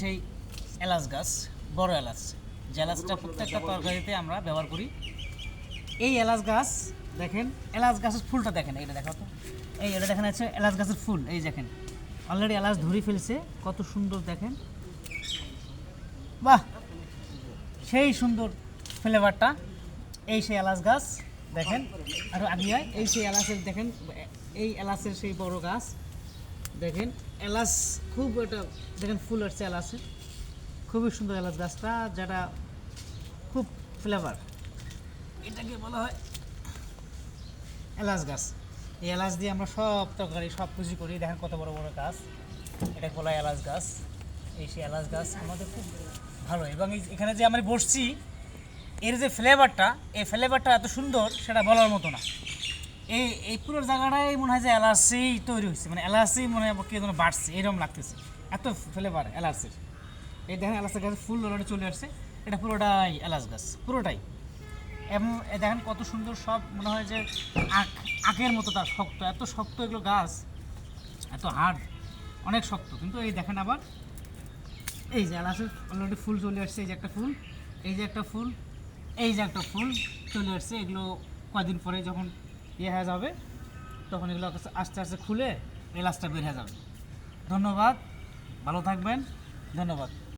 সেই এলাচ গাছ, বড় এলাচ, যে এলাচটা প্রত্যেকটা তরকারিতে আমরা ব্যবহার করি। এই এলাচ গাছ দেখেন, এলাচ গাছের ফুলটা দেখেন, এটা দেখো তো, এটা দেখেন আছে এলাচ গাছের ফুল। এই দেখেন অলরেডি এলাচ ধরে ফেলছে, কত সুন্দর দেখেন, বাহ, সেই সুন্দর ফ্লেভারটা। এই সেই এলাচ গাছ দেখেন, আরও আগিয়ে এই সেই এলাচের দেখেন, এই এলাচের সেই বড় গাছ দেখেন, এলাচ খুব এটা দেখেন ফুল আসছে এলাচের, খুবই সুন্দর এলাচ গাছটা, যেটা খুব ফ্লেভার। এটাকে বলা হয় এলাচ গাছ। এই এলাচ দিয়ে আমরা সব তরকারি সব কিছু করি। দেখেন কত বড় বড় গাছ, এটা বলা হয় এলাচ গাছ। এই সেই এলাচ গাছ আমাদের খুব ভালো, এবং এখানে যে আমি বসছি এর যে ফ্লেভারটা, এই ফ্লেভারটা এত সুন্দর সেটা বলার মতো না। এই পুরো জায়গাটাই মনে হয় যে এলাচি তৈরি হয়েছে, মানে এলাচি মনে হয় কে যেন বাড়ছে এরকম লাগতেছে, এত ফ্লেভার এলাচের। এই দেখেন এলাচের গাছের ফুল অলরেডি চলে আসছে, এটা পুরোটাই এলাচ গাছ, পুরোটাই। এবং দেখেন কত সুন্দর, সব মনে হয় যে আখের মতো, তার শক্ত, এত শক্ত এগুলো গাছ, এত হার্ড, অনেক শক্ত। কিন্তু এই দেখেন আবার এই যে এলাচের অলরেডি ফুল চলে আসছে, এই যে একটা ফুল, এই যে একটা ফুল, এই যে একটা ফুল চলে আসছে। এগুলো কয়দিন পরে যখন হয়ে যাবে তখন এগুলো আস্তে আস্তে খুলে এলাচটা বের হয়ে যাবে। ধন্যবাদ, ভালো থাকবেন, ধন্যবাদ।